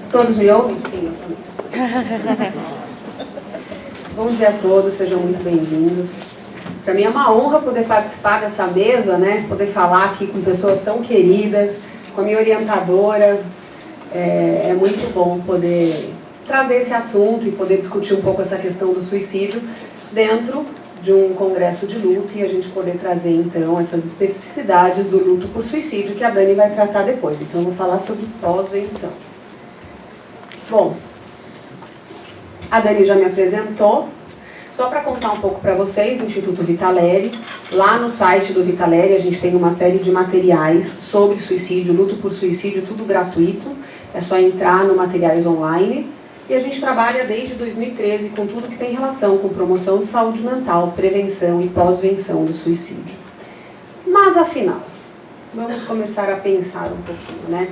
Todos me ouvem? Sim, eu também. Bom dia a todos, sejam muito bem-vindos. Para mim é uma honra poder participar dessa mesa, né? Poder falar aqui com pessoas tão queridas, com a minha orientadora. É muito bom poder trazer esse assunto e poder discutir um pouco essa questão do suicídio dentro de um congresso de luto e a gente poder trazer, então, essas especificidades do luto por suicídio que a Dani vai tratar depois. Então, eu vou falar sobre pós-venção. Bom, a Dani já me apresentou. Só para contar um pouco para vocês, do Instituto Vitaleri, lá no site do Vitaleri a gente tem uma série de materiais sobre suicídio, luto por suicídio, tudo gratuito. É só entrar no Materiais Online. E a gente trabalha desde 2013 com tudo que tem relação com promoção de saúde mental, prevenção e pós-venção do suicídio. Mas afinal, vamos começar a pensar um pouquinho, né?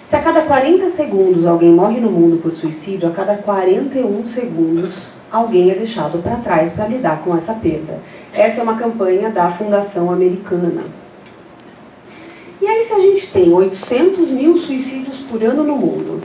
Se a cada 40 segundos alguém morre no mundo por suicídio, a cada 41 segundos alguém é deixado para trás para lidar com essa perda. Essa é uma campanha da Fundação Americana. E aí, se a gente tem 800 mil suicídios por ano no mundo,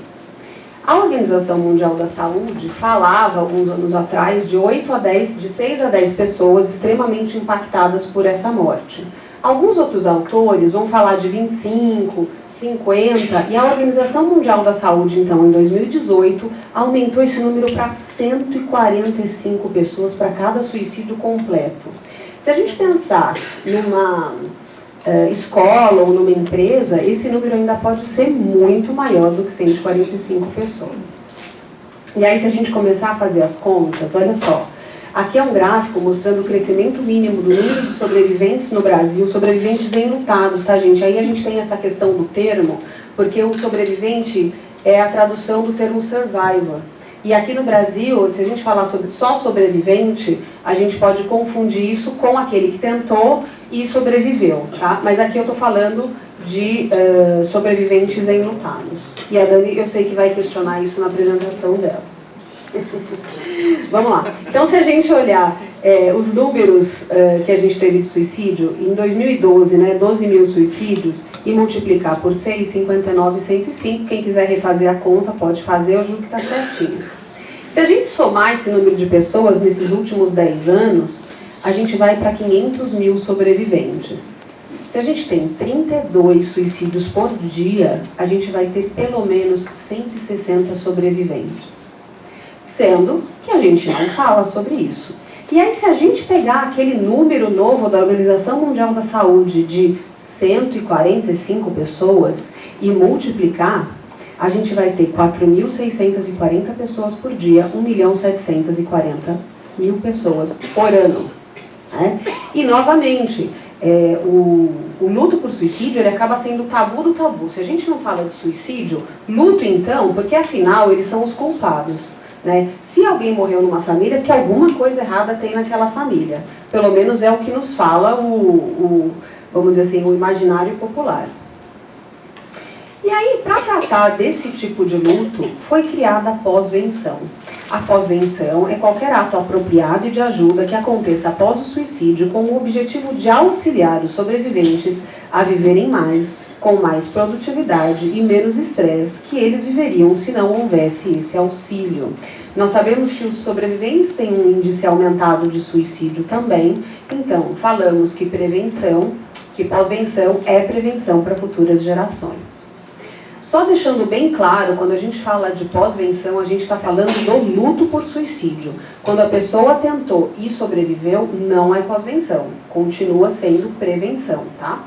a Organização Mundial da Saúde falava, alguns anos atrás, de 6 a 10 pessoas extremamente impactadas por essa morte. Alguns outros autores vão falar de 25, 50, e a Organização Mundial da Saúde, então, em 2018, aumentou esse número para 145 pessoas para cada suicídio completo. Se a gente pensar numa escola ou numa empresa, esse número ainda pode ser muito maior do que 145 pessoas. E aí, se a gente começar a fazer as contas, olha só, aqui é um gráfico mostrando o crescimento mínimo do número de sobreviventes no Brasil, sobreviventes enlutados, tá, gente? Aí a gente tem essa questão do termo, porque o sobrevivente é a tradução do termo survivor. E aqui no Brasil, se a gente falar sobre só sobrevivente, a gente pode confundir isso com aquele que tentou e sobreviveu, tá? Mas aqui eu tô falando de sobreviventes enlutados. E a Dani, eu sei que vai questionar isso na apresentação dela. Vamos lá. Então, se a gente olhar os números que a gente teve de suicídio, em 2012, né, 12 mil suicídios, e multiplicar por 6, 59, 105, quem quiser refazer a conta pode fazer, eu juro que está certinho. Se a gente somar esse número de pessoas nesses últimos 10 anos, a gente vai para 500 mil sobreviventes. Se a gente tem 32 suicídios por dia, a gente vai ter pelo menos 160 sobreviventes. Sendo que a gente não fala sobre isso. E aí, se a gente pegar aquele número novo da Organização Mundial da Saúde de 145 pessoas e multiplicar, a gente vai ter 4.640 pessoas por dia, 1.740.000 pessoas por ano. Né? E, novamente, o luto por suicídio ele acaba sendo o tabu do tabu. Se a gente não fala de suicídio, luto então, porque afinal eles são os culpados. Né? Se alguém morreu numa família, é porque alguma coisa errada tem naquela família. Pelo menos é o que nos fala vamos dizer assim, o imaginário popular. E aí, para tratar desse tipo de luto, foi criada a pós-venção. A pós-venção é qualquer ato apropriado e de ajuda que aconteça após o suicídio com o objetivo de auxiliar os sobreviventes a viverem mais, com mais produtividade e menos estresse que eles viveriam se não houvesse esse auxílio. Nós sabemos que os sobreviventes têm um índice aumentado de suicídio também, então falamos que pós-venção é prevenção para futuras gerações. Só deixando bem claro, quando a gente fala de pós-venção, a gente está falando do luto por suicídio. Quando a pessoa tentou e sobreviveu, não é pós-venção, continua sendo prevenção, tá?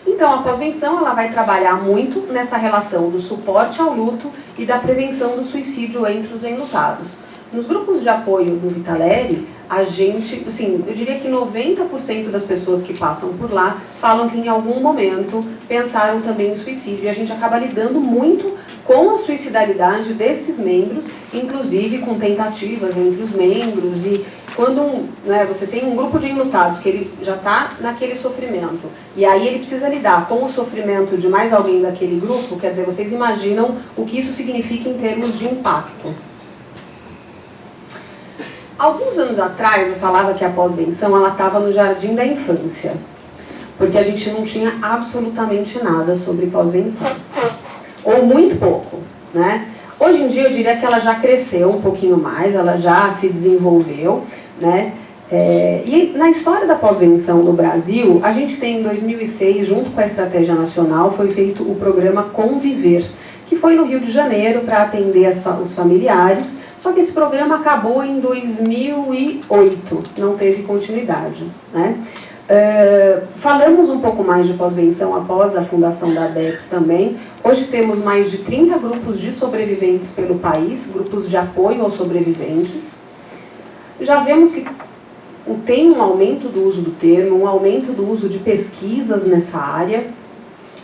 Então, a pós-venção ela vai trabalhar muito nessa relação do suporte ao luto e da prevenção do suicídio entre os enlutados. Nos grupos de apoio do Vitaleri, a gente, assim, eu diria que 90% das pessoas que passam por lá falam que em algum momento pensaram também em suicídio. E a gente acaba lidando muito com a suicidalidade desses membros, inclusive com tentativas entre os membros. E quando você tem um grupo de enlutados que ele já está naquele sofrimento, e aí ele precisa lidar com o sofrimento de mais alguém daquele grupo, quer dizer, vocês imaginam o que isso significa em termos de impacto. Alguns anos atrás eu falava que a pós-venção ela estava no jardim da infância. porque a gente não tinha absolutamente nada sobre pós-venção, ou muito pouco, né? Hoje em dia eu diria que ela já cresceu um pouquinho mais, ela já se desenvolveu, né? E na história da pós-venção no Brasil, a gente tem em 2006, junto com a Estratégia Nacional, foi feito o programa Conviver, que foi no Rio de Janeiro para atender os familiares, só que esse programa acabou em 2008, não teve continuidade, né? Falamos um pouco mais de pós-venção após a fundação da ABEPS também. Hoje temos mais de 30 grupos de sobreviventes pelo país, grupos de apoio aos sobreviventes. Já vemos que tem um aumento do uso do termo, um aumento do uso de pesquisas nessa área,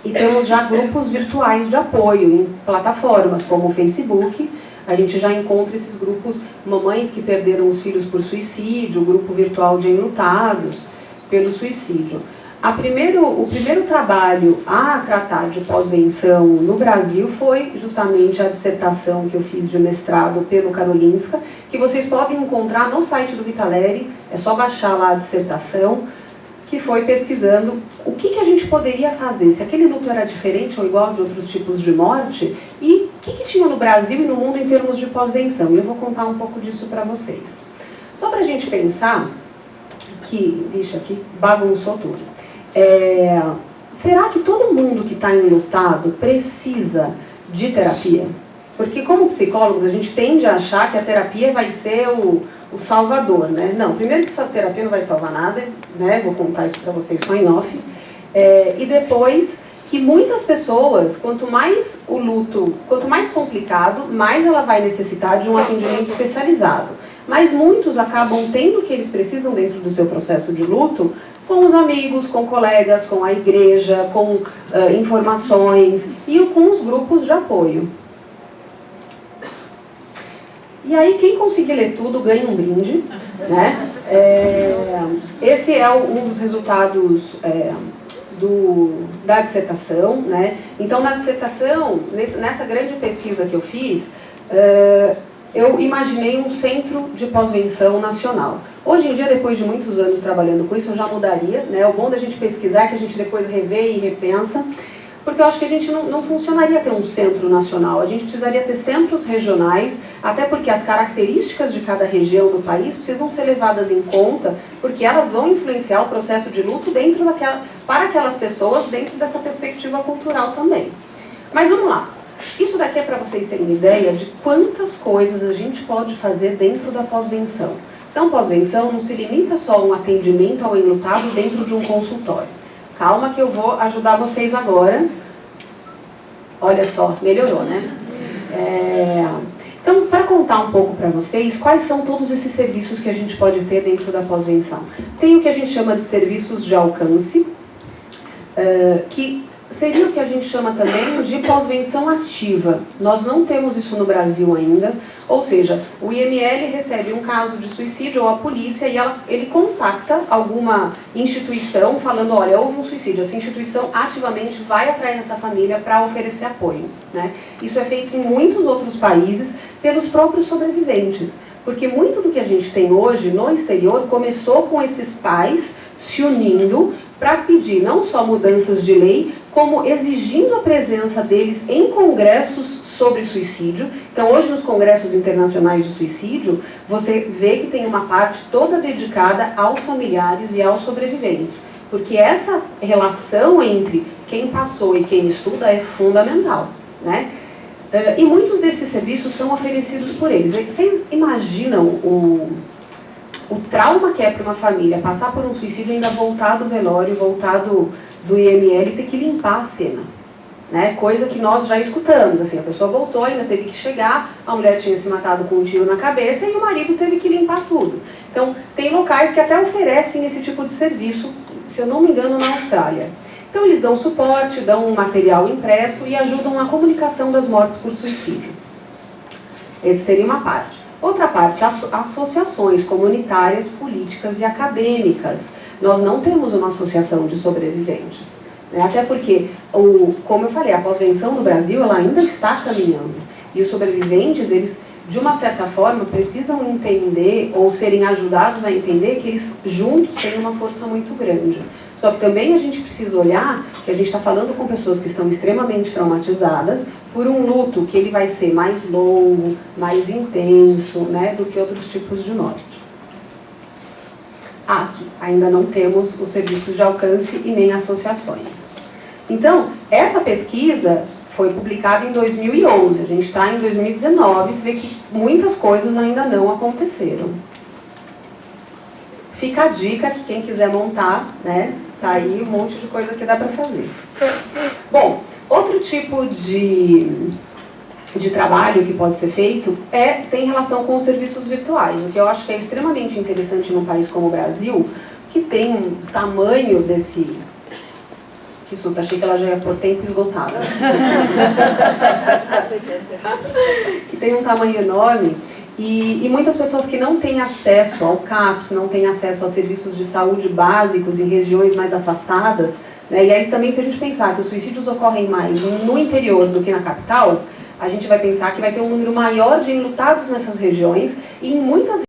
e temos já grupos virtuais de apoio em plataformas como o Facebook. A gente já encontra esses grupos, mamães que perderam os filhos por suicídio, o grupo virtual de enlutados pelo suicídio. O primeiro trabalho a tratar de pós-venção no Brasil foi justamente a dissertação que eu fiz de mestrado pelo Karolinska, que vocês podem encontrar no site do Vitaleri, é só baixar lá a dissertação, que foi pesquisando o que a gente poderia fazer, se aquele luto era diferente ou igual de outros tipos de morte, e o que tinha no Brasil e no mundo em termos de pós-venção. E eu vou contar um pouco disso para vocês. Só para a gente pensar que, vixe, aqui bagunçou tudo. Será que todo mundo que está enlutado precisa de terapia? Porque como psicólogos a gente tende a achar que a terapia vai ser o salvador, né? Não, primeiro que essa terapia não vai salvar nada, né? Vou contar isso para vocês só em off. E depois que muitas pessoas, quanto mais o luto, quanto mais complicado, mais ela vai necessitar de um atendimento especializado. Mas muitos acabam tendo o que eles precisam dentro do seu processo de luto com os amigos, com colegas, com a igreja, com informações e com os grupos de apoio. E aí, quem conseguir ler tudo ganha um brinde, né? Esse é um dos resultados da dissertação, né? Então, na dissertação, nessa grande pesquisa que eu fiz, eu imaginei um centro de pós-venção nacional. Hoje em dia, depois de muitos anos trabalhando com isso, eu já mudaria, né? O bom da gente pesquisar é que a gente depois revê e repensa, porque eu acho que a gente não funcionaria ter um centro nacional, a gente precisaria ter centros regionais, até porque as características de cada região do país precisam ser levadas em conta, porque elas vão influenciar o processo de luto para aquelas pessoas dentro dessa perspectiva cultural também. Mas vamos lá, isso daqui é para vocês terem ideia de quantas coisas a gente pode fazer dentro da pós-venção. Então, pós-venção não se limita só a um atendimento ao enlutado dentro de um consultório. Calma que eu vou ajudar vocês agora. Olha só, melhorou, né? Então, para contar um pouco para vocês, quais são todos esses serviços que a gente pode ter dentro da pós-venção? Tem o que a gente chama de serviços de alcance, que seria o que a gente chama também de pós-venção ativa. Nós não temos isso no Brasil ainda, ou seja, o IML recebe um caso de suicídio ou a polícia e ele contacta alguma instituição falando, olha, houve um suicídio, essa instituição ativamente vai atrás dessa família para oferecer apoio, né? Isso é feito em muitos outros países pelos próprios sobreviventes, porque muito do que a gente tem hoje no exterior começou com esses pais se unindo para pedir não só mudanças de lei, como exigindo a presença deles em congressos sobre suicídio. Então, hoje, nos congressos internacionais de suicídio, você vê que tem uma parte toda dedicada aos familiares e aos sobreviventes. Porque essa relação entre quem passou e quem estuda é fundamental, né? E muitos desses serviços são oferecidos por eles. Vocês imaginam o trauma que é para uma família passar por um suicídio e ainda voltar do velório, voltar do IML e ter que limpar a cena, né? Coisa que nós já escutamos, assim, a pessoa voltou, ainda teve que chegar, a mulher tinha se matado com um tiro na cabeça e o marido teve que limpar tudo. Então, tem locais que até oferecem esse tipo de serviço, se eu não me engano, na Austrália. Então, eles dão suporte, dão um material impresso e ajudam na comunicação das mortes por suicídio. Essa seria uma parte. Outra parte, associações comunitárias, políticas e acadêmicas. Nós não temos uma associação de sobreviventes, né? Até porque, como eu falei, a pós-venção no Brasil ela ainda está caminhando. E os sobreviventes, eles de uma certa forma, precisam entender ou serem ajudados a entender que eles juntos têm uma força muito grande. Só que também a gente precisa olhar que a gente está falando com pessoas que estão extremamente traumatizadas por um luto que ele vai ser mais longo, mais intenso, né, do que outros tipos de morte. Aqui, ainda não temos os serviços de alcance e nem associações. Então, essa pesquisa foi publicada em 2011, a gente está em 2019, você vê que muitas coisas ainda não aconteceram. Fica a dica que quem quiser montar, né, tá aí um monte de coisa que dá para fazer. Bom, outro tipo de trabalho que pode ser feito tem relação com os serviços virtuais, o que eu acho que é extremamente interessante num país como o Brasil, que tem um tamanho desse... Que susto, achei que ela já ia por tempo esgotado. Que tem um tamanho enorme e muitas pessoas que não têm acesso ao CAPS, não têm acesso a serviços de saúde básicos em regiões mais afastadas, né? E aí também, se a gente pensar que os suicídios ocorrem mais no interior do que na capital, a gente vai pensar que vai ter um número maior de enlutados nessas regiões e em muitas